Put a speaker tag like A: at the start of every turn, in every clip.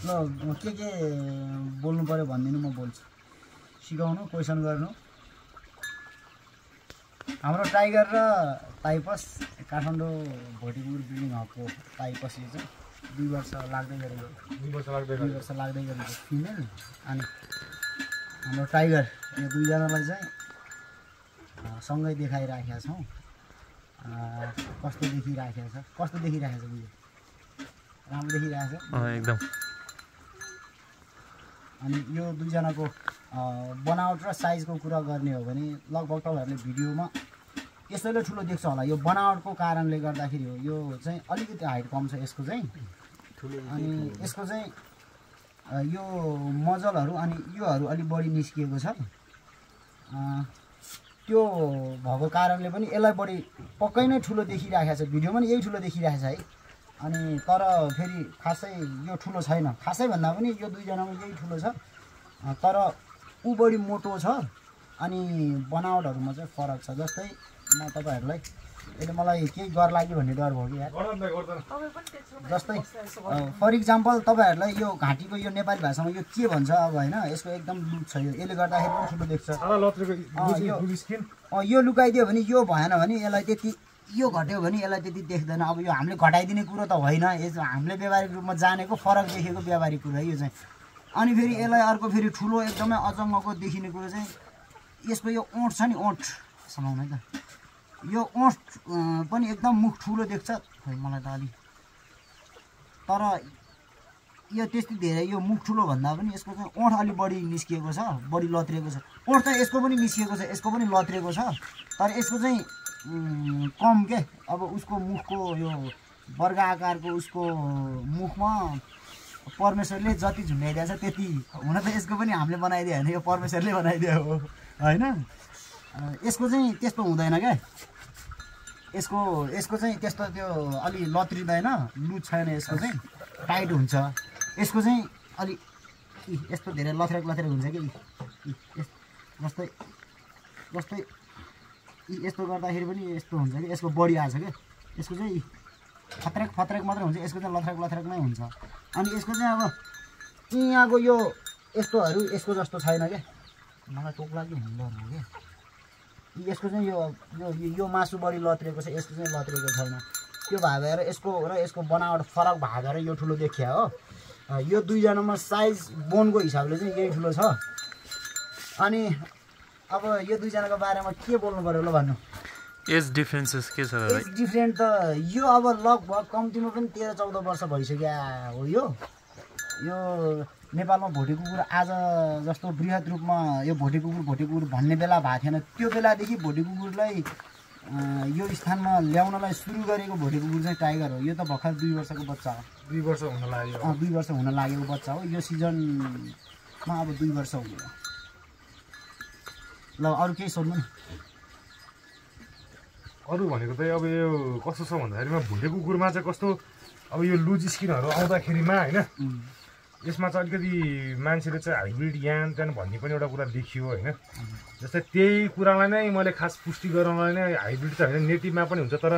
A: ल के बोल्नु पर्यो भनिदिनु म बोल्छु सिकाउनु क्वेसन गर्नु हाम्रो टाइगर र टाइपस काठमाडौँ भोटिकुर ब्रिडिङ हबको टाइपस यो चाहिँ 2 वर्ष लाग्दै गरेको 2 वर्ष लाग्दै गरेको फिमेल अनि हाम्रो टाइगर यो दुईजनालाई चाहिँ सँगै देखाइराखेका छौँ कस्तो देखिराखेको छ बुझ्यो राम्रो देखिरहेको छ
B: एकदम
A: अनि यो दुईजनाको बनावट र साइजको कुरा गर्ने हो भने लगभग तपाईँहरूले भिडियोमा यसैले ठुलो देख्छ होला यो बनावटको कारणले गर्दाखेरि हो यो चाहिँ अलिकति हाइट कम छ यसको चाहिँ अनि यसको चाहिँ यो मजलहरू अनि योहरू अलि बढी निस्किएको छ त्यो भएको कारणले पनि यसलाई बढी पक्कै नै ठुलो देखिरहेको छ भिडियोमा नि यही ठुलो देखिरहेको छ है अनि तर फेरि खासै यो ठुलो छैन खासै भन्दा पनि यो दुईजनामा यही ठुलो छ तर ऊ बढी मोटो छ अनि बनावटहरूमा चाहिँ फरक छ जस्तै म तपाईँहरूलाई यसले मलाई केही गर्ला कि भन्ने डर भयो कि यार जस्तै फर इक्जाम्पल तपाईँहरूलाई यो घाँटीको यो नेपाली भाषामा यो के भन्छ अब होइन यसको एकदम लुक छ यो यसले गर्दाखेरि पनि ठुलो देख्छ यो लुकाइदियो भने यो भएन भने यसलाई त्यति यो घट्यो भने यसलाई त्यति देख्दैन अब यो हामीले घटाइदिने कुरो त होइन यो हामीले व्यावहारिक रूपमा जानेको फरक देखेको व्यावहारिक कुरा यो चाहिँ अनि फेरि यसलाई अर्को फेरि ठुलो एकदमै अचम्मको देखिने कुरो चाहिँ यसको यो ओठ छ नि ओठ समाउनु है त यो ओठ पनि एकदम मुख ठुलो देख्छ खै मलाई त अलि तर यो त्यति धेरै यो मुख ठुलो भन्दा पनि यसको चाहिँ ओठ अलि बढी निस्किएको छ बढी लत्रिएको छ ओठ त यसको पनि निस्किएको छ यसको पनि लत्रिएको छ तर यसको चाहिँ कम के अब उसको मुखको यो वर्ग आकारको उसको मुखमा परमेश्वरले जति झुन्डाइदिएको छ त्यति हुन त यसको पनि हामीले बनाइदियो होइन यो परमेश्वरले बनाइदियो हो होइन यसको चाहिँ त्यस्तो हुँदैन क्या यसको चाहिँ त्यस्तो त्यो अलि लत्रिँदैन लुज छैन यसको चाहिँ टाइट हुन्छ यसको चाहिँ अलि यस्तो धेरै लथ्रेक हुन्छ कि जस्तै यस्तो गर्दाखेरि पनि यस्तो हुन्छ कि यसको बडी आछ क्या यसको चाहिँ फत्रक मात्रै हुन्छ यसको चाहिँ लथ्रेक नै हुन्छ अनि यसको चाहिँ अब यहाँको यो यस्तोहरू यसको जस्तो छैन क्या मलाई टोक लाग्यो हुँदैन क्या यसको चाहिँ यो मासु बढी लत्रिएको छ यसको चाहिँ लत्रिएको छैन त्यो भएर यसको बनावट फरक भएर यो ठुलो देखिया हो यो दुईजनामा साइज बोनको हिसाबले चाहिँ यही ठुलो छ अनि अब यो दुईजनाको बारेमा के बोल्नु पर्यो ल भन्नु
B: एज डिफरेन्सेस के छ
A: एज डिफरेन्ट त यो अब लगभग कम्तीमा पनि 13-14 वर्ष भइसक्यो हो यो नेपालमा भोटे कुकुर आज जस्तो बृहत रूपमा यो भोटे कुकुर भन्ने बेला भएको थिएन त्यो बेलादेखि भोटे कुकुरलाई यो स्थानमा ल्याउनलाई सुरु गरेको भोटे कुकुर चाहिँ टाइगर हो यो त भर्खर 2 वर्षको बच्चा हो
C: 2 वर्ष हुन लाग्यो
A: 2 वर्ष हुन लागेको बच्चा हो यो सिजनमा अब 2 वर्ष हुने ल अरू केही सोध्नु नि
C: अरू भनेको चाहिँ अब यो कस्तो छ भन्दाखेरिमा भोटे कुकुरमा चाहिँ कस्तो अब यो लुज स्किनहरू आउँदाखेरिमा होइन यसमा चाहिँ अलिकति मान्छेले चाहिँ हाइब्रिड यान त्यहाँ भन्ने पनि एउटा कुरा देखियो होइन जस्तै त्यही कुरालाई नै मैले खास पुष्टि गराउनलाई नै हाइब्रिड त होइन नेटिभमा पनि हुन्छ तर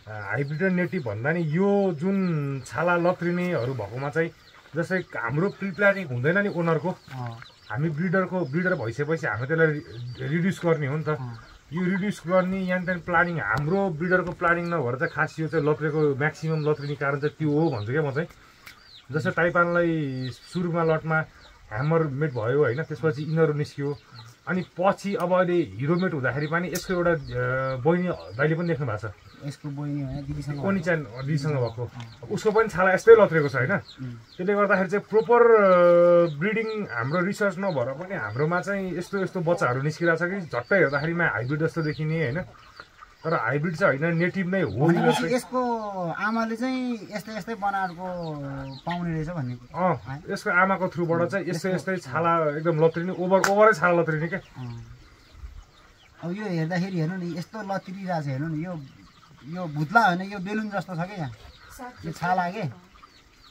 C: हाइब्रिड र नेटिभ भन्दा नि यो जुन छाला लत्रिनेहरू भएकोमा चाहिँ जस्तै हाम्रो प्रि प्लानिङ हुँदैन नि ओनरको हामी ब्रिडर भइसकेपछि हामी त्यसलाई रिड्युस गर्ने हो नि त यो रिड्युस गर्ने यहाँ त्यहाँ प्लानिङ हाम्रो ब्रिडरको प्लानिङ नभएर चाहिँ खास यो चाहिँ लत्रेको म्याक्सिमम लत्रिने कारण चाहिँ त्यो हो भन्छु क्या म चाहिँ जस्तै ताइपानलाई सुरुमा लटमा ह्यामर मेट भयो होइन त्यसपछि इनरहरू निस्कियो अनि पछि अब अहिले हिरो मेट हुँदाखेरि पनि यसको एउटा बहिनी दाइले पनि देख्नु भएको छ
A: यसको बहिनी होइन दिदीसँग
C: कोनिचान दिदीसँग भएको उसको पनि छाला यस्तै लत्रेको छ होइन त्यसले गर्दाखेरि चाहिँ प्रोपर ब्रिडिङ हाम्रो रिसर्च नभएर पनि हाम्रोमा चाहिँ यस्तो बच्चाहरू निस्किरहेको छ कि झट्टै हेर्दाखेरिमा हाइब्रिड जस्तो देखिने होइन तर हाइब्रिड चाहिँ होइन नेटिभ नै हो
A: यसको आमाले चाहिँ यस्तै बनावटको पाउने रहेछ भन्ने
C: यसको आमाको थ्रुबाट चाहिँ यस्तै छाला एकदम लत्रिने ओभरै छाला लत्रिने क्या
A: अब यो हेर्दाखेरि हेर्नु नि यस्तो लत्रिरहेको छ हेर्नु नि यो भुत्ला होइन यो बेलुन जस्तो छ क्या यहाँ यो छाला के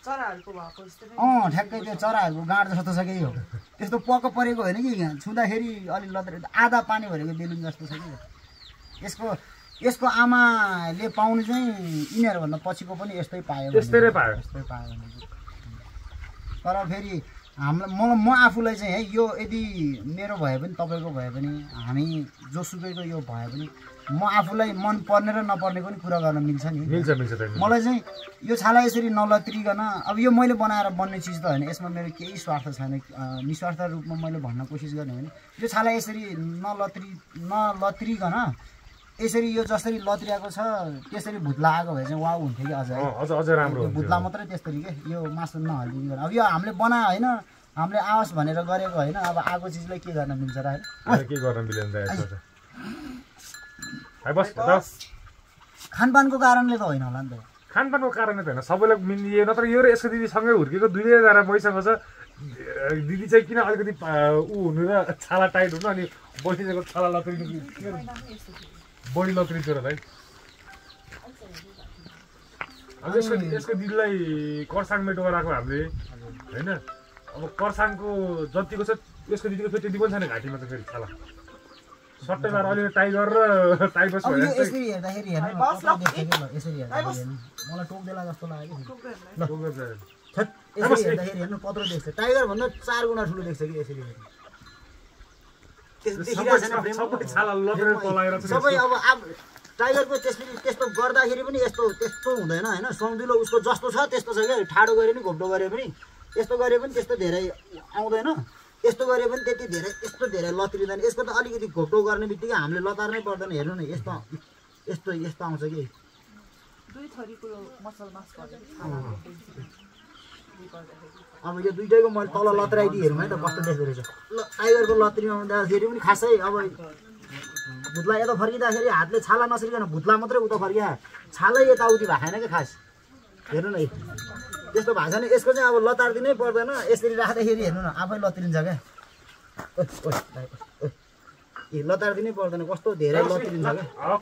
A: ठ्याक्कै त्यो चराहरूको गाँड जस्तो छ कि यो त्यस्तो पक्क परेको होइन कि यहाँ छुँदाखेरि अलि लत्रे आधा पानी भरेको बेलुन जस्तो छ कि यसको आमाले पाउने चाहिँ यिनीहरूभन्दा पछिको पनि यस्तै पायो
C: यस्तै पायो
A: तर फेरि म आफूलाई चाहिँ है यो यदि मेरो भए पनि तपाईँको भए पनि हामी जोसुकैको यो भए पनि म आफूलाई मन पर्ने र नपर्नेको पनि कुरा गर्न मिल्छ नि। मलाई चाहिँ यो छाला यसरी नलत्रिकन अब यो मैले बनाएर बन्ने चिज त होइन, यसमा मेरो केही स्वार्थ छैन। निस्वार्थ रूपमा मैले भन्न कोसिस गर्ने भने यो छाला यसरी नलत्रिकन यसरी यो जसरी लत्रिएको छ त्यसरी भुत्ला आएको भए चाहिँ वाउ हुन्थ्यो कि
C: अझ राम्रो
A: भुत्ला मात्रै त्यस्तरी के यो मासु नहल्दिकन। अब यो हामीले बनायो होइन, हामीले आओस् भनेर गरेको होइन। अब आएको चिजलाई के गर्न मिल्छ र होइन,
C: के गर्न मिल्दैन।
A: खानपानको कारणले त होइन होला नि त।
C: खानपानको कारणले त होइन, सबैलाई मिलिए नत्र यो र यसको दिदीसँगै हुर्केको दुईजना मैसँग छ। दिदी चाहिँ किन अलिकति ऊ हुनु र छाला टाइट हुनु अनि बसिसकेको छाला लत्रिनु बढी लत्रिन्छ र भाइ। अब यसको दिदीलाई कर्साङ मेटो गराएको हामीले होइन। अब कर्साङको जतिको छ यसको दिदीको फेरि त्यति पनि छैन घाँटीमा त फेरि छाला सट्टै भएर अलिकति टाइगर र टाइगर्स
A: अब यो यसरी हेर्दाखेरि हेर्नु कत्रो देख्छ कि ल, यसरी हेर्दाखेरि हेर्नु मलाई टोक्देला जस्तो लाग्यो कि यसरी हेर्दाखेरि हेर्नु कत्रो देख्छ। टाइगर भन्दा 4 गुणा ठुलो देख्छ कि यसरी हेर्नु। सबै अब टाइगरको त्यस्तो गर्दाखेरि पनि त्यस्तो हुँदैन होइन। सौँदिलो उसको जस्तो छ त्यस्तो छ क्या, ठाडो गरे पनि घोप्टो गरे पनि यस्तो गरे पनि त्यस्तो धेरै आउँदैन, यस्तो गरे पनि त्यस्तो धेरै लत्रिँदैन। यसको त अलिकति घोप्टो गर्ने बित्तिकै हामीले लतार्नै पर्दैन। हेर्नु न यस्तो आउँछ कि अब यो दुइटैको मैले तल लत्राइदिएँ हेरौँ है त कस्तो देख्दो रहेछ। टाइगरको लत्रीमा आउँदाखेरि पनि खासै अब भुत्ला यता फर्किँदाखेरि हातले छाला नसरिकन भुत्ला मात्रै उता फर्किया, छालै यताउति भएन क्या खास। हेर्नु न त्यस्तो भएको छैन। यसको चाहिँ अब लतार्दिनै पर्दैन, यसरी राख्दाखेरि हेर्नु न आफै लत्रिन्छ क्या। लतार्दिनै पर्दैन, कस्तो धेरै लत्रिन्छ क्या।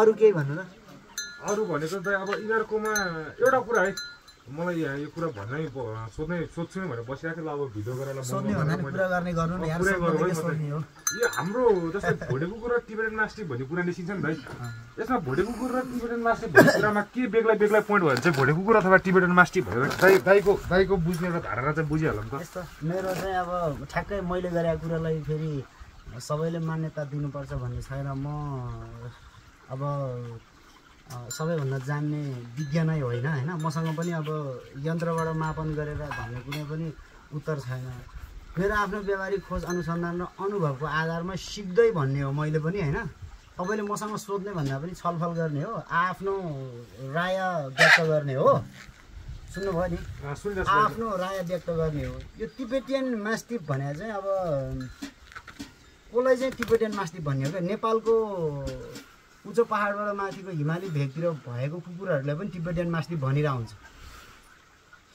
A: अरू केही भन्नु न?
C: अरू भनेको त अब यिनीहरूकोमा एउटा कुरा है, मलाई यो कुरा सोध्छु नि भनेर बसिरहेको थियो। अब भिडियो गरेर यो हाम्रो जस्तै भोटे कुकुर र टिबेटन मास्टिफ भन्ने कुरा निस्किन्छ नि भाइ। यसमा भोटे कुकुर र टिबेटन मास्टिफ भन्ने कुरामा के बेग्लै पोइन्ट भयो भने चाहिँ भोटे कुकुर अथवा टिबेटन मास्टिफ भयो दाइको बुझ्ने एउटा धारणा चाहिँ बुझिहालौँ त।
A: यस्तो मेरो चाहिँ अब ठ्याक्कै मैले गरेको कुरालाई फेरि सबैले मान्यता दिनुपर्छ भन्ने छैन। म अब सबैभन्दा जान्ने विज्ञ नै होइन होइन। मसँग पनि अब यन्त्रबाट मापन गरेर भन्ने कुनै पनि उत्तर छैन। मेरो आफ्नो व्यावहारिक खोज अनुसन्धान र अनुभवको आधारमा सिक्दै भन्ने हो मैले पनि होइन। तपाईँले मसँग सोध्ने भन्दा पनि छलफल गर्ने हो, आफ्नो राय व्यक्त गर्ने हो। सुन्नुभयो नि, आफ्नो राय व्यक्त गर्ने हो। यो तिब्बतियन मास्टिफ भने चाहिँ अब कसलाई चाहिँ तिब्बतियन मास्टिफ भन्ने हो क्या। नेपालको उच्च पहाडबाट माथिको हिमाली भेगतिर भएको कुकुरहरूलाई पनि तिब्बतियन मास्टिफ भनिरहेको हुन्छ।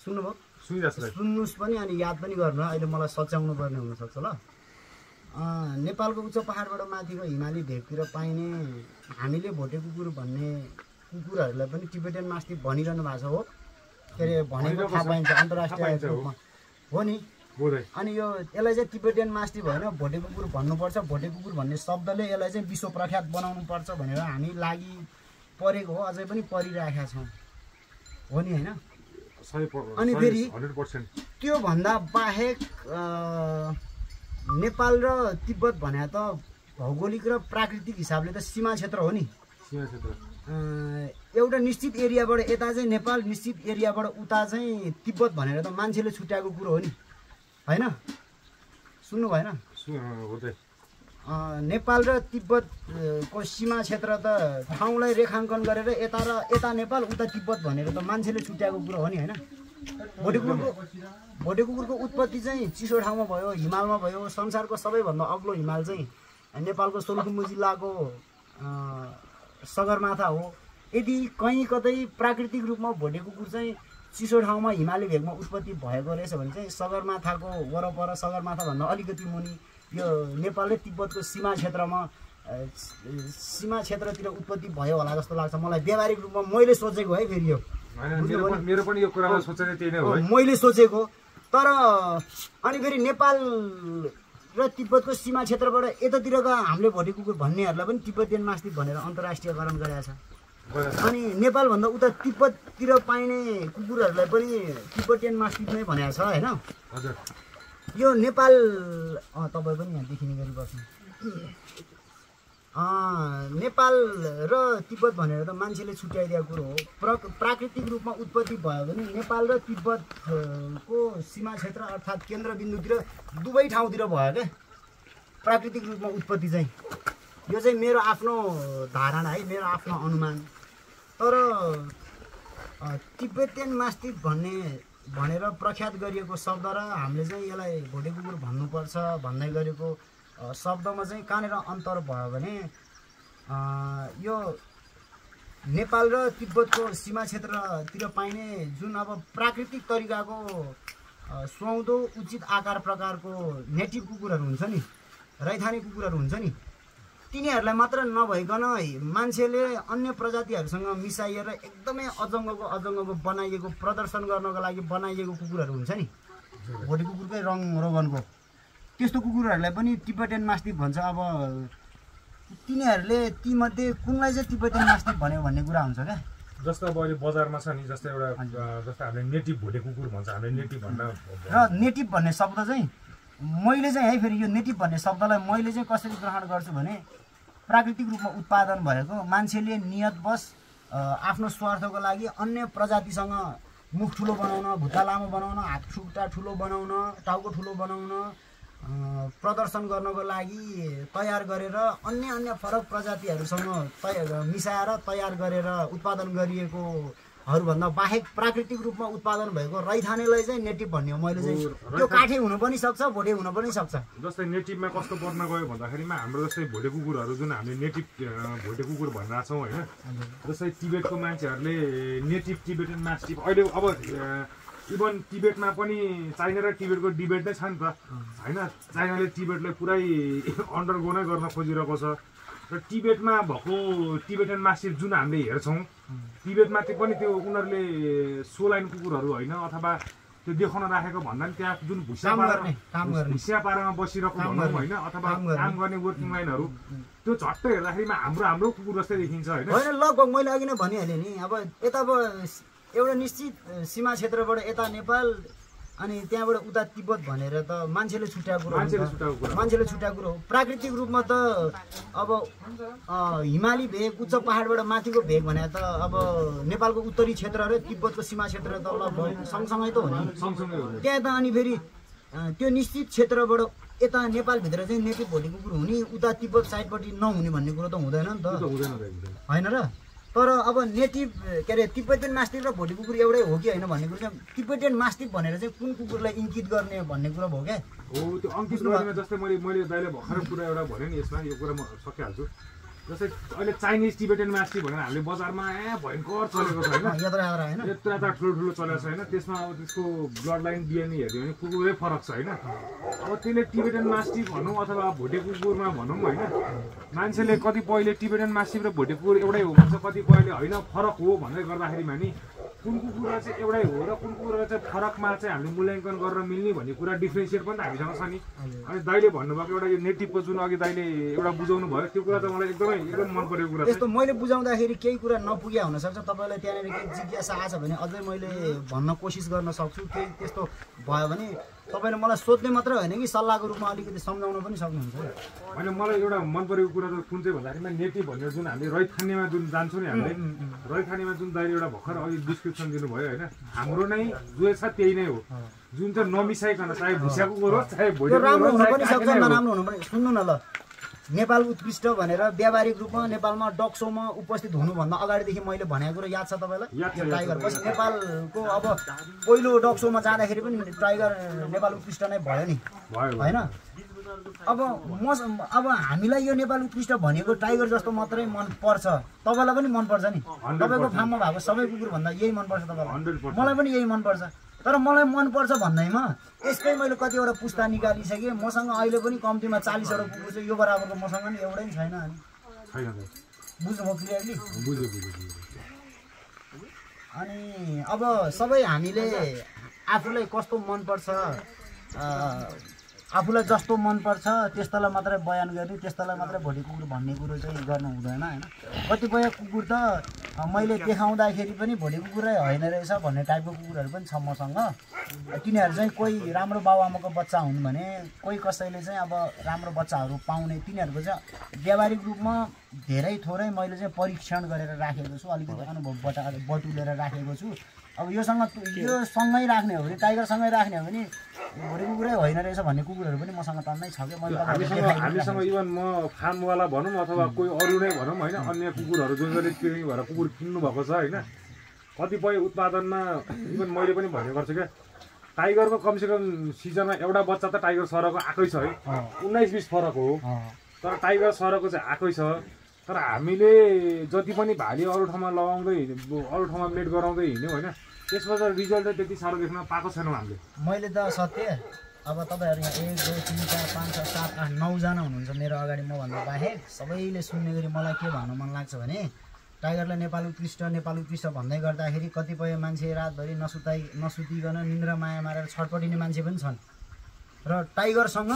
A: सुन्नुभयो? सुन्नुहोस् पनि अनि याद पनि गर्नु। अहिले मलाई सच्याउनु पर्ने हुनसक्छ ल। नेपालको उच्च पहाडबाट माथिको हिमाली भेगतिर पाइने हामीले भोटे कुकुर भन्ने कुकुरहरूलाई पनि तिब्बतियन मास्टिफ भनिरहनु भएको छ हो। के अरे भनेको थाहा पाइन्छ अन्तर्राष्ट्रिय रूपमा हो नि। अनि यो यसलाई चाहिँ तिब्बतियन मास्टिफ होइन भोटे कुकुर भन्नुपर्छ। भोटे कुकुर भन्ने शब्दले यसलाई चाहिँ विश्व प्रख्यात बनाउनु पर्छ भनेर हामी लागि परेको हो, अझै पनि परिरहेका छौँ हो नि होइन। अनि फेरि त्योभन्दा बाहेक नेपाल र तिब्बत भने त भौगोलिक र प्राकृतिक हिसाबले त सीमा क्षेत्र हो नि। एउटा निश्चित एरियाबाट यता चाहिँ नेपाल, निश्चित एरियाबाट उता चाहिँ तिब्बत भनेर त मान्छेले छुट्याएको कुरो हो नि होइन। सुन्नु भएन? नेपाल र तिब्बतको सीमा क्षेत्र त ठाउँलाई रेखाङ्कन गरेर यता नेपाल उता तिब्बत भनेर त मान्छेले छुट्याएको कुरो हो नि होइन। भोटे कुकुरको उत्पत्ति चाहिँ चिसो ठाउँमा भयो, हिमालमा भयो। संसारको सबैभन्दा अग्लो हिमाल चाहिँ नेपालको सोलुखुम्बु जिल्लाको सगरमाथा हो। यदि कहीँ कतै प्राकृतिक रूपमा भोटे कुकुर चाहिँ चिसो ठाउँमा हिमाली भेगमा उत्पत्ति भएको रहेछ भने चाहिँ सगरमाथाको वरपर, सगरमाथाभन्दा अलिकति मुनि यो नेपाल र तिब्बतको सीमा क्षेत्रतिर उत्पत्ति भयो होला जस्तो लाग्छ मलाई व्यावहारिक रूपमा। मैले सोचेको है फेरि यो
C: मेरो पनि यो कुरामा सोचेको त्यही नै हो
A: मैले सोचेको। तर अनि फेरि नेपाल र तिब्बतको सीमा क्षेत्रबाट यतातिरका हामीले भोटे कुकुर भन्नेहरूलाई पनि तिब्बतियन मास्टिफ भनेर अन्तर्राष्ट्रियकरण गरेका छ। अनि नेपालभन्दा उता तिब्बततिर पाइने कुकुरहरूलाई पनि तिब्बटियन मास्टिफ नै भनेको छ होइन।
C: हजुर
A: यो नेपाल तपाईँ पनि यहाँ देखिने गरी बस्नु। नेपाल र तिब्बत भनेर त मान्छेले छुट्याइदिएको कुरो हो। प्राकृतिक रूपमा उत्पत्ति भयो भने नेपाल र तिब्बतको सीमा क्षेत्र अर्थात् केन्द्रबिन्दुतिर दुवै ठाउँतिर भयो क्या प्राकृतिक रूपमा उत्पत्ति चाहिँ। यो चाहिँ मेरो आफ्नो धारणा है, मेरो आफ्नो अनुमान। तर तिब्बतियन मास्टिफ भनेर प्रख्यात गरिएको शब्द र हामीले चाहिँ यसलाई भोटे कुकुर भन्नुपर्छ भन्दै गरेको शब्दमा चाहिँ कहाँनिर अन्तर भयो भने यो नेपाल र तिब्बतको सीमा क्षेत्रतिर पाइने जुन अब प्राकृतिक तरिकाको सुहाउँदो उचित आकार प्रकारको नेटिभ कुकुरहरू हुन्छ नि, रैथाने कुकुरहरू हुन्छ नि, तिनीहरूलाई मात्र नभइकन मान्छेले अन्य प्रजातिहरूसँग मिसाइएर एकदमै अजङ्गको बनाइएको प्रदर्शन गर्नको लागि बनाइएको कुकुरहरू हुन्छ नि, भोटे कुकुरकै रङ रोगनको, त्यस्तो कुकुरहरूलाई पनि तिब्बटियन मास्टिफ भन्छ। अब तिनीहरूले तीमध्ये कुनलाई चाहिँ तिब्बटियन मास्टिफ भन्यो भन्ने कुरा हुन्छ क्या।
C: जस्तो अब अहिले बजारमा छ नि, जस्तो एउटा जस्तो हामीले नेटिभ भोटे कुकुर भन्छ, हामीले नेटिभ भन्दा
A: र नेटिभ भन्ने शब्द चाहिँ मैले चाहिँ है फेरि यो नेटिभ भन्ने शब्दलाई मैले चाहिँ कसरी ग्रहण गर्छु भने प्राकृतिक रूपमा उत्पादन भएको मान्छेले नियतवश आफ्नो स्वार्थको लागि अन्य प्रजातिसँग मुख ठुलो बनाउन, खुट्टा लामो बनाउन, हात खुट्टा ठुलो बनाउन, टाउको ठुलो बनाउन, प्रदर्शन गर्नको लागि तयार गरेर अन्य फरक प्रजातिहरूसँग मिसाएर तयार गरेर उत्पादन गरिएकोहरूभन्दा बाहेक प्राकृतिक रूपमा उत्पादन भएको रैथानेलाई चाहिँ नेटिभ भन्ने हो। मैले चाहिँ त्यो काठे हुन पनि सक्छ, भोटे हुन पनि सक्छ।
C: जस्तै नेटिभमा कस्तो पर्न गयो भन्दाखेरिमा हाम्रो जस्तै भोटे कुकुरहरू जुन हामीले नेटिभ भोटे कुकुर भनिरहेको छौँ होइन, जस्तै तिब्बतको मान्छेहरूले नेटिभ तिब्बटियन मास्टिफ अहिले अब इभन तिब्बतमा पनि चाइना र तिब्बतको डिबेट नै छ नि त होइन। चाइनाले तिब्बतलाई पुरै अन्डरगो नै गर्न खोजिरहेको छ र तिब्बतमा भएको तिब्बटियन मास्टिफ जुन हामीले हेर्छौँ तिब्बतमा पनि त्यो उनीहरूले सोलाइन कुकुरहरू होइन अथवा त्यो देखाउन राखेको भन्दा पनि त्यहाँ जुन भुसिया पारामा बसिरहेको भनौँ होइन, अथवा काम गर्ने वर्किङ लाइनहरू त्यो झट्ट हेर्दाखेरिमा हाम्रो कुकुर जस्तै देखिन्छ होइन।
A: लगभग मैले अघि नै भनिहालेँ नि, अब यता एउटा निश्चित सीमा क्षेत्रबाट यता नेपाल अनि त्यहाँबाट उता तिब्बत भनेर त मान्छेले छुट्याएको कुरो हो। प्राकृतिक रूपमा त अब हिमाली भेग उच्च पहाडबाट माथिको भेग भने त अब नेपालको उत्तरी क्षेत्र र तिब्बतको सीमा क्षेत्र त लगभग सँगसँगै त हो नि, त्यहाँ त अनि फेरि त्यो निश्चित क्षेत्रबाट यता नेपालभित्र चाहिँ नेटिभ भोटे कुकुर हुने, उता तिब्बत साइडपट्टि नहुने भन्ने कुरो त हुँदैन नि त होइन र। तर अब नेटिभ के अरे तिब्बटियन मास्टिफ र भोटे कुकुर एउटै हो कि होइन भन्ने कुरो चाहिँ तिब्बटियन मास्टिफ भनेर चाहिँ कुन कुकुरलाई इङ्कित गर्ने भन्ने कुरा भयो क्या।
C: हो त्यो अङ्कित गर्नेमा जस्तै मैले दाइले भर्खर कुरा एउटा भने नि, यसमा यो कुरा म सकिहाल्छु। जस्तै अहिले चाइनिज तिब्बटियन मास्टिफ भनेर हामीले बजारमा भयङ्कर चलेको छ होइन, यत्रो ठुलो चलेको छ होइन। त्यसमा अब त्यसको ब्लड लाइन डिएनए हेर्यो भने कुकुरै फरक छ होइन। अब त्यसले तिब्बटियन मास्टिफ भनौँ अथवा भोटे कुकुरमा भनौँ होइन, मान्छेले कतिपयले तिब्बटियन मास्टिफ र भोटे कुकुर एउटै हो भन्छ, कतिपयले होइन फरक हो भन्दै गर्दाखेरिमा नि कुन कुकुरलाई चाहिँ एउटै हो र कुन कुकुरलाई चाहिँ फरकमा चाहिँ हामीले मूल्याङ्कन गरेर मिल्ने भन्ने कुरा डिफ्रेन्सिएट पनि त हामीसँग छ नि। अनि दाइले भन्नुभएको एउटा यो नेटिभको जुन अघि दाइले एउटा बुझाउनु भयो त्यो कुरा त मलाई एकदम मन परेको कुरा।
A: यस्तो मैले बुझाउँदाखेरि केही कुरा नपुग्या हुनसक्छ, तपाईँलाई त्यहाँनिर केही जिज्ञासा आछ भने अझै मैले भन्न कोसिस गर्न सक्छु। केही त्यस्तो भयो भने तपाईँले मलाई सोध्ने मात्रै होइन कि सल्लाहको रूपमा अलिकति सम्झाउन पनि सक्नुहुन्छ।
C: होइन मलाई एउटा मन परेको कुरा त कुन चाहिँ भन्दाखेरि नेटिभ भनेर जुन हामीले रैथानेमा जुन जान्छौँ नि, हामीले रैथानेमा जुन दाइले एउटा भर्खर अघि डिस्क्रिप्सन दिनुभयो होइन, हाम्रो नै जो छ त्यही नै हो, जुन चाहिँ नमिसाइकन चाहे भुसिया कुकुर होस् चाहे भोटे
A: राम्रो हुन पनि सक्छ नराम्रो हुनु पनि। सुन्नु न ल, नेपाल उत्कृष्ट भनेर व्यावहारिक रूपमा नेपालमा डग सोमा उपस्थित हुनुभन्दा अगाडिदेखि मैले भनेको कुरो याद छ तपाईँलाई? यो टाइगर पछि नेपालको अब पहिलो डग सोमा जाँदाखेरि पनि टाइगर नेपाल उत्कृष्ट नै भयो नि होइन। अब हामीलाई यो नेपाल उत्कृष्ट भनेको टाइगर जस्तो मात्रै मन पर्छ, तपाईँलाई पनि मनपर्छ नि, तपाईँको फार्ममा भएको सबै कुकुर भन्दा यही मनपर्छ तपाईँलाई, मलाई पनि यही मनपर्छ। तर मलाई मनपर्छ भन्दैमा यसकै मैले कतिवटा पुस्ता निकालिसकेँ, मसँग अहिले पनि कम्तीमा 40वटा कुकुर छ, यो बराबरको मसँग पनि एउटै पनि छैन। अनि बुझ्नुभयो क्लियरली? अनि अब सबै हामीले आफूलाई कस्तो मनपर्छ, आफूलाई जस्तो मनपर्छ त्यस्तालाई मात्रै बयान गर्ने, त्यस्तालाई मात्रै भोटे कुकुर भन्ने कुरो चाहिँ गर्नु हुँदैन होइन। कतिपय कुकुर त मैले देखाउँदाखेरि पनि भोलि कुकुरै होइन रहेछ भन्ने टाइपको कुकुरहरू पनि छ मसँग। तिनीहरू चाहिँ कोही राम्रो बाबुआमाको बच्चा हुन् भने कोही कसैले चाहिँ अब राम्रो बच्चाहरू पाउने तिनीहरूको चाहिँ व्यावहारिक रूपमा धेरै थोरै मैले चाहिँ परीक्षण गरेर राखेको छु, अलिकति अनुभव बटुलेर राखेको छु। अब यो सँगै राख्ने हो भने टाइगरसँगै राख्ने हो भने भोलि कुकुरै होइन रहेछ भन्ने कुकुरहरू पनि मसँग टन्नै छ कि मैले
C: हामीसँग इभन म फार्मवाला भनौँ अथवा कोही अरू नै भनौँ होइन, अन्य कुकुरहरू जसले ट्रेनिङ भएर कुकुर किन्नु भएको छ होइन, कतिपय उत्पादनमा इभन मैले पनि भन्ने गर्छु क्या, टाइगरको कमसेकम सिजनमा एउटा बच्चा त टाइगर सरको आएकै छ है, 19-20 फरक हो, तर टाइगर सरको चाहिँ आएकै छ। तर हामीले जति पनि भाले अरू ठाउँमा लगाउँदै अरू ठाउँमा मेट गराउँदै हिँड्यौँ होइन, त्यसमा त रिजल्ट चाहिँ त्यति साह्रो देख्न पाएको छैनौँ हामीले।
A: मैले त सत्य अब तपाईँहरू यहाँ 1 2 3 4 5 6 7 8 9 जना हुनुहुन्छ मेरो अगाडि मभन्दा बाहेक, सबैले सुन्ने गरी मलाई के भन्नु मन लाग्छ भने टाइगरलाई नेपाल उत्कृष्ट भन्दै गर्दाखेरि कतिपय मान्छे रातभरि नसुतिकन निन्द्रा माया मारेर छटपटिने मान्छे पनि छन् र टाइगरसँग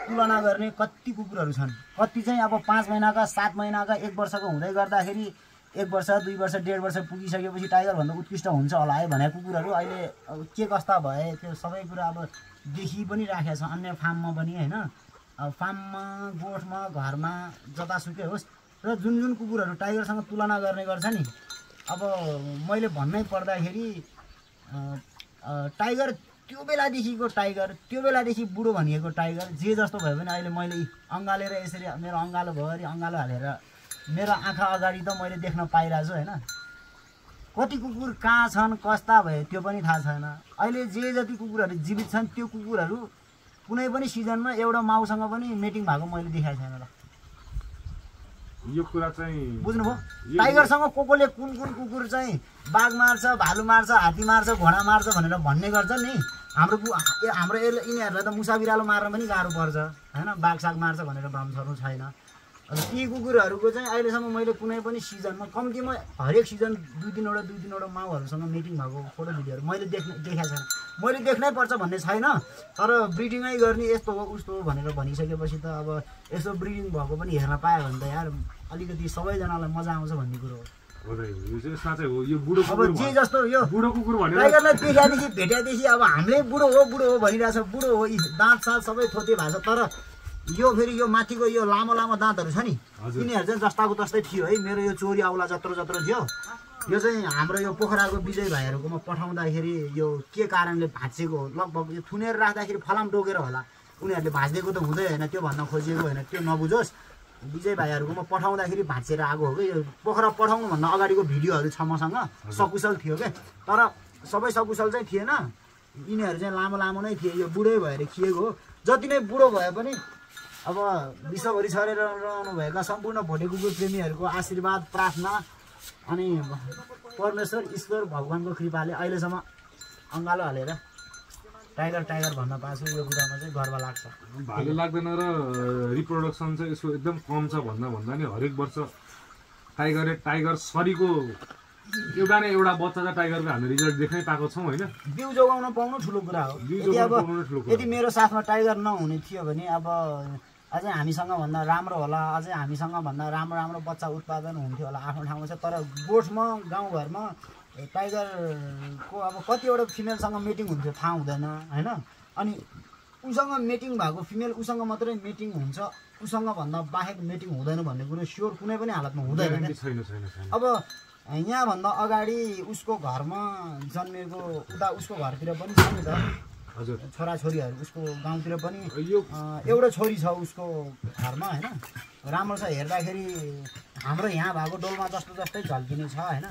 A: तुलना गर्ने कति कुकुरहरू छन्। कति चाहिँ अब 5 महिनाका 7 महिनाका 1 वर्षको हुँदै गर्दाखेरि 1 वर्ष 2 वर्ष 1.5 वर्ष पुगिसकेपछि टाइगरभन्दा उत्कृष्ट हुन्छ होला है भने कुकुरहरू अहिले के कस्ता भए त्यो सबै कुरा अब देखि पनि राखेको छ अन्य फार्ममा पनि होइन। अब फार्ममा गोठमा घरमा जतासुकै होस् र जुन कुकुरहरू टाइगरसँग तुलना गर्ने गर्छ नि, अब मैले भन्नै पर्दाखेरि टाइगर त्यो बेलादेखि बुढो भनिएको टाइगर जे जस्तो भयो भने अहिले मैले अँगालेर यसरी मेरो अँगालोभरि अँगालो हालेर मेरो आँखा अगाडि त मैले देख्न पाइरहेको छु होइन। कति कुकुर कहाँ छन् कस्ता भए त्यो पनि थाहा छैन। अहिले जे जति कुकुरहरू जीवित छन् त्यो कुकुरहरू कुनै पनि सिजनमा एउटा माउसँग पनि मेटिङ भएको मैले देखाएको छैन। ल
C: यो कुरा चाहिँ
A: बुझ्नुभयो, टाइगरसँग कोले कुन कुकुर चाहिँ बाघ मार्छ, भालु मार्छ, हात्ती मार्छ, घोडा मार्छ भनेर भन्ने गर्छ नि। हाम्रो यिनीहरूलाई त मुसा बिरालो मार्न पनि गाह्रो पर्छ होइन, बाघ साग मार्छ भनेर भ्रम छर्नु छैन। अब ती कुकुरहरूको चाहिँ अहिलेसम्म मैले कुनै पनि सिजनमा कम्तीमा हरेक सिजन 2-3वटा माउहरूसँग मिटिङ भएको फोटो भिडियोहरू मैले देखाएको छैन। मैले देख्नै पर्छ भन्ने छैन, तर ब्रिडिङै गर्ने यस्तो हो उस्तो हो भनेर भनिसकेपछि त अब यसो ब्रिडिङ भएको पनि हेर्न पायो भने त यार अलिकति सबैजनालाई मजा आउँछ भन्ने कुरो हो। अब जे जस्तो यो टाइगरलाई देखादेखि भेट्यादेखि अब हामीले बुढो हो भनिरहेछ, बुढो हो, दाँत सात सबै थोते भएको छ, तर यो फेरि यो माथिको यो लामो दाँतहरू छ नि यिनीहरू चाहिँ जस्ताको तस्तै थियो है। मेरो यो चोरी औला जत्रो थियो, यो चाहिँ हाम्रो यो पोखराको विजय भाइहरूकोमा पठाउँदाखेरि यो के कारणले भाँचिएको लगभग यो थुनेर राख्दाखेरि फलाम टोकेर होला, उनीहरूले भाँचिदिएको त हुँदै होइन, त्यो भन्न खोजिएको होइन, त्यो नबुझोस्। विजय भाइहरूकोमा पठाउँदाखेरि भाँचेर आएको हो कि यो पोखरा पठाउनुभन्दा अगाडिको भिडियोहरू छ मसँग, सकुशल थियो क्या, तर सबै सकुशल चाहिँ थिएन। यिनीहरू चाहिँ लामो नै थिए, यो बुढै भएर खिएको हो। जति नै बुढो भए पनि अब विश्वभरि छरेर रहनुभएका सम्पूर्ण भोटे कुकुर प्रेमीहरूको आशीर्वाद प्रार्थना अनि परमेश्वर ईश्वर भगवानको कृपाले अहिलेसम्म अँगालो हालेर टाइगर भन्न पाएको छु। यो कुरामा चाहिँ गर्व लाग्छ।
C: भालो लाग्दैन र रिप्रोडक्सन चाहिँ यसको एकदम कम छ भन्दा नि हरेक वर्ष टाइगर सरीको एउटा न एउटा बच्चा चाहिँ टाइगरको हामीले रिजल्ट देख्नै पाएको छौँ होइन।
A: बिउ जोगाउन पाउनु ठुलो कुरा हो। यदि मेरो साथमा टाइगर नहुने थियो भने अब अझै हामीसँग भन्दा राम्रो होला, अझै हामीसँग भन्दा राम्रो बच्चा उत्पादन हुन्थ्यो होला आफ्नो ठाउँमा छ। तर गोठमा गाउँघरमा टाइगरको अब कतिवटा फिमेलसँग मिटिङ हुन्थ्यो थाहा हुँदैन होइन। अनि उसँग मिटिङ भएको फिमेल उसँग मात्रै मिटिङ हुन्छ, उसँग भन्दा बाहेक मिटिङ हुँदैन भन्ने कुरो स्योर कुनै पनि हालतमा हुँदैन। अब यहाँभन्दा अगाडि उसको घरमा जन्मेको उता उसको घरतिर पनि छ नि त हजुर छोराछोरीहरू, उसको गाउँतिर पनि एउटा छोरी छ उसको घरमा होइन, राम्रो छ हेर्दाखेरि हाम्रो यहाँ भएको डोलमा जस्तै झल्किने छ होइन।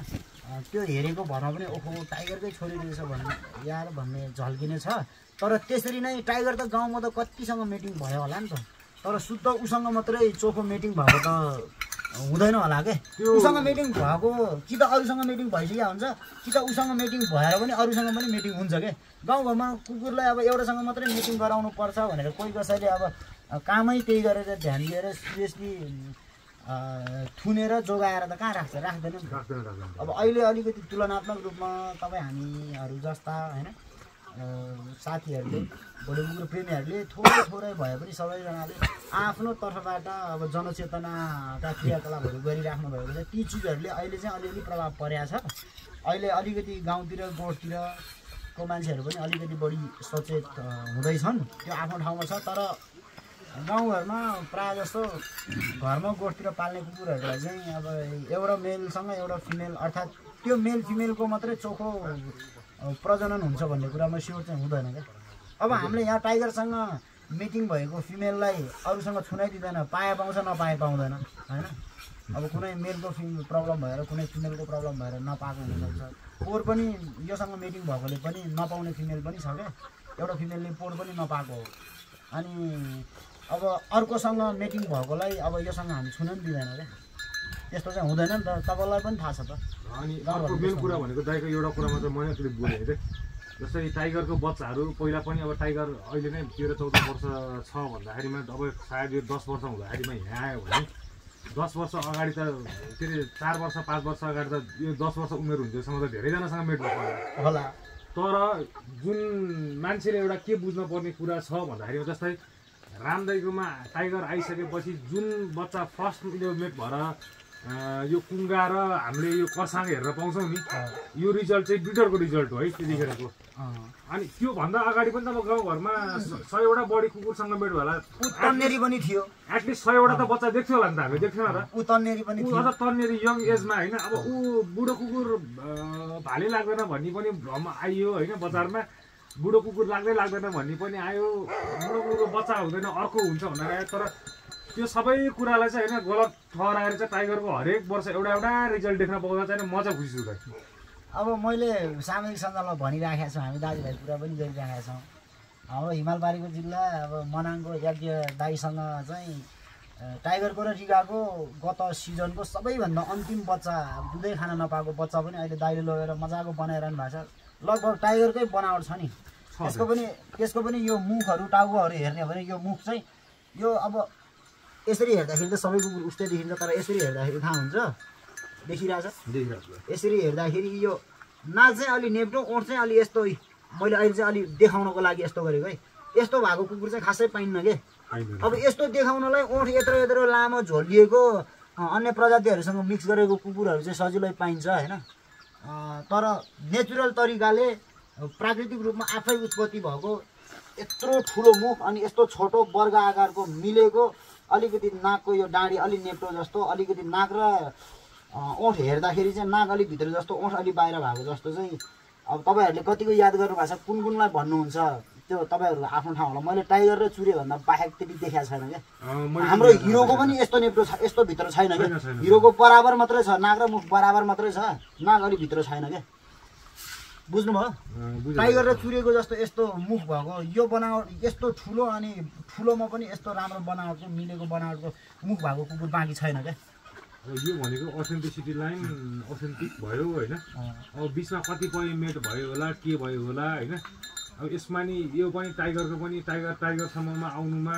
A: त्यो हेरेको भरमा पनि ओहो टाइगरकै छोरी रहेछ भन्ने यार भन्ने झल्किने छ। तर त्यसरी नै टाइगर त गाउँमा त कतिसँग मिटिङ भयो होला नि त, तर शुद्ध उसँग मात्रै चोखो मिटिङ भएको त हुँदैन होला के। उसँग मिटिङ भएको कि त अरूसँग मिटिङ भइसकेको हुन्छ कि त उसँग मिटिङ भएर पनि अरूसँग पनि मिटिङ हुन्छ के। गाउँघरमा कुकुरलाई अब एउटासँग मात्रै मिटिङ गराउनु पर्छ भनेर कोही कसैले अब कामै त्यही गरेर ध्यान दिएर सिरियसली थुनेर जोगाएर त कहाँ राख्दैन नि। अब अहिले अलिकति तुलनात्मक रूपमा तपाईँ हामीहरू जस्ता होइन साथीहरूले भोटे कुकुर प्रेमीहरूले थोरै थोरै भए पनि सबैजनाले आफ्नो तर्फबाट अब जनचेतनाका क्रियाकलापहरू गरिराख्नु भएको छ। ती चिजहरूले अहिले चाहिँ अलिअलि प्रभाव परेको छ। अहिले अलिकति गाउँतिर गोठतिरको मान्छेहरू पनि अलिकति बढी सचेत हुँदैछन्, त्यो आफ्नो ठाउँमा छ। तर गाउँघरमा प्रायः जस्तो घरमा गोठतिर पाल्ने कुकुरहरूलाई चाहिँ अब एउटा मेलसँग एउटा फिमेल अर्थात् त्यो मेल फिमेलको मात्रै चोखो प्रजनन हुन्छ भन्ने कुरामा स्योर चाहिँ हुँदैन क्या। अब हामीले यहाँ टाइगरसँग मिटिङ भएको फिमेललाई अरूसँग छुनै दिँदैन, पाए पाउँछ नपाए पाउँदैन होइन। अब कुनै मेलको प्रब्लम भएर कुनै फिमेलको प्रब्लम भएर नपाएको हुनसक्छ। पोर पनि योसँग मिटिङ भएकोले पनि नपाउने फिमेल पनि छ क्या, एउटा फिमेलले पोर पनि नपाएको हो। अनि अब अर्कोसँग मिटिङ भएकोलाई अब योसँग हामी छुन पनि दिँदैन क्या, त्यस्तो चाहिँ हुँदैन नि त, तपाईँलाई पनि थाहा छ त।
C: अनि अर्को मेन कुरा भनेको दाइको एउटा कुरामा चाहिँ मैले अलिकति बोलेँ है, जस्तै टाइगरको बच्चाहरू पहिला पनि अब टाइगर अहिले नै 13-14 वर्ष छ भन्दाखेरिमा अब सायद यो 10 वर्ष हुँदाखेरिमा यहाँ आयो भने 10 वर्ष अगाडि त के अरे 4 वर्ष 5 वर्ष अगाडि त यो 10 वर्ष उमेर हुन्थ्योसम्म त धेरैजनासँग मेट भएको
A: होला।
C: तर जुन मान्छेले एउटा के बुझ्न पर्ने कुरा छ भन्दाखेरि जस्तै रामदाइकोमा टाइगर आइसकेपछि जुन बच्चा फर्स्ट यो मेट भएर यो कुङ्गा र हामीले यो कर्साङ हेरेर पाउँछौँ नि, यो रिजल्ट चाहिँ ब्रिडरको रिजल्ट हो है त्यतिखेरको। अनि त्योभन्दा अगाडि पनि त अब गाउँघरमा 100 वटा बढी कुकुरसँग मेट होला,
A: तन्नेरी पनि थियो,
C: एटलिस्ट 100 वटा त बच्चा देख्थ्यो होला नि त, हामीले देख्थ्यौँ र।
A: ऊ तन्नेरी पनि थियो,
C: अझ तन्नेरी यङ एजमा होइन। अब ऊ बुढो कुकुर भाले लाग्दैन भन्ने पनि भ्रम आइयो होइन बजारमा, बुढो कुकुर लाग्दैन भन्ने पनि आयो, बुढो कुकुरको बच्चा हुँदैन अर्को हुन्छ भनेर आयो। तर त्यो सबै कुरालाई चाहिँ होइन गलत ठहराएर चाहिँ टाइगरको हरेक वर्ष एउटा रिजल्ट देख्न पाउँदा चाहिँ म चाहिँ खुसी छु भाइ।
A: अब मैले सामाजिक सञ्जालमा भनिराखेका छौँ, हामी दाजुभाइ कुरा पनि गरिराखेका छौँ। अब हिमालबारीको जिल्ला अब मनाङको यज्ञ दाईसँग चाहिँ टाइगरको र टिकाको गत सिजनको सबैभन्दा अन्तिम बच्चा दुधै खान नपाएको बच्चा पनि अहिले दाइले लगेर मजाको बनाइरहनु भएको छ। लगभग टाइगरकै बनावट छ नि, त्यसको पनि यो मुखहरू टाउकोहरू हेर्ने हो भने यो मुख चाहिँ यो अब यसरी हेर्दाखेरि त सबै कुकुर उस्तै देखिन्छ, तर यसरी हेर्दाखेरि थाहा हुन्छ, देखिरहेछ। यसरी हेर्दाखेरि यो नाक चाहिँ अलि नेप्टो, ओठ चाहिँ अलि यस्तो, मैले अहिले चाहिँ अलि देखाउनको लागि यस्तो गरेको है। यस्तो भएको कुकुर चाहिँ खासै पाइन्न के। अब यस्तो देखाउनलाई ओठ यत्रो लामो झोलिएको अन्य प्रजातिहरूसँग मिक्स गरेको कुकुरहरू चाहिँ सजिलै पाइन्छ होइन। तर नेचुरल तरिकाले प्राकृतिक रूपमा आफै उत्पत्ति भएको यत्रो ठुलो मुख अनि यस्तो छोटो वर्ग आकारको मिलेको अलिकति नाकको यो डाँडी अलि नेप्टो जस्तो, अलिकति नाक र ओठ हेर्दाखेरि चाहिँ नाक अलिक भित्र जस्तो ओठ अलिक बाहिर भएको जस्तो चाहिँ अब तपाईँहरूले कतिको याद गर्नुभएको छ, कुनलाई भन्नुहुन्छ त्यो तपाईँहरूको आफ्नो ठाउँ होला। मैले टाइगर र चुरे भन्दा बाहेक त्यति देखाएको छैन क्या। हाम्रो हिरोको पनि यस्तो नेप्टो छ, यस्तो भित्र छैन क्या। हिरोको बराबर मात्रै छ, नाक र मुख बराबर मात्रै छ, नाक अलिक भित्र छैन क्या। बुझ्नुभयो? टाइगर र चुरेको जस्तो यस्तो मुख भएको यो बनावट यस्तो ठुलो अनि ठुलोमा पनि यस्तो राम्रो बनावटको मिलेको बनावटको मुख भएको कुकुर बाँकी छैन क्या।
C: यो भनेको अथेन्टिसिटी लाइन अथेन्टिक भयो होइन। अब बिचमा कतिपय मेट भयो होला, के भयो होला होइन। अब यसमा नि यो पनि टाइगरको पनि टाइगरसम्ममा आउनुमा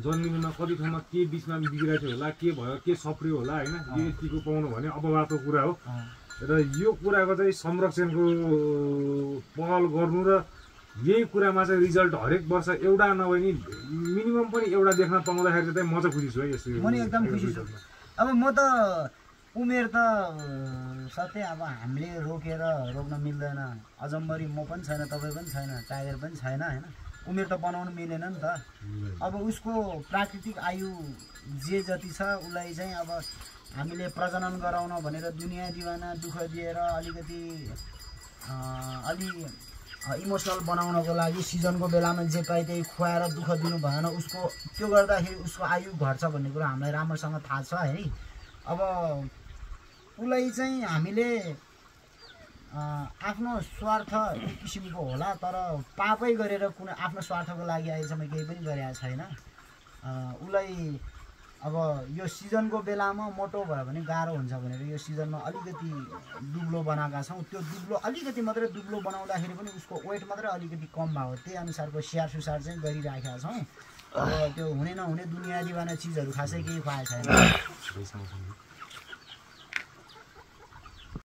C: जन्मिनुमा कति ठाउँमा के बिचमा बिग्रेको थियो होला, के भयो, के सप्रियो होला होइन। यो यतिको पाउनु भने अपवादको कुरा हो र यो कुराको चाहिँ संरक्षणको पहल गर्नु र यही कुरामा चाहिँ रिजल्ट हरेक वर्ष एउटा नभए नि मिनिमम पनि एउटा देख्न पाउँदाखेरि चाहिँ म चाहिँ खुसी छु है। यस्तो
A: म एकदम खुसी छु। अब म त उमेर त सत्य अब हामीले रोक्न मिल्दैन। अजम्बरी म पनि छैन, तपाईँ पनि छैन, टाइगर पनि छैन होइन। उमेर त बनाउनु मिलेन नि त। अब उसको प्राकृतिक आयु जे जति छ उसलाई चाहिँ अब हामीले प्रजनन गराउन भनेर दुनियाँ दिवाना दुःख दिएर अलिकति इमोसनल बनाउनको लागि सिजनको बेलामा जे पाए त्यही खुवाएर दुःख दिनु भएन। उसको त्यो गर्दाखेरि उसको आयु घट्छ भन्ने कुरा हामीलाई राम्रोसँग थाहा छ है। अब उसलाई चाहिँ हामीले आफ्नो स्वार्थ एक किसिमको होला, तर पापै गरेर कुनै आफ्नो स्वार्थको लागि अहिलेसम्म केही पनि गरेको छैन। उसलाई अब यो सिजनको बेलामा मोटो भयो भने गाह्रो हुन्छ भनेर यो सिजनमा अलिकति दुब्लो बनाएका छौँ। त्यो दुब्लो अलिकति मात्रै दुब्लो बनाउँदाखेरि पनि उसको वेट मात्रै अलिकति कम भयो, त्यही अनुसारको स्याहार सुसार चाहिँ गरिराखेका छौँ। अब त्यो हुने नहुने दुनियाँ दिवाना चिजहरू खासै केही खुवाएको छैन।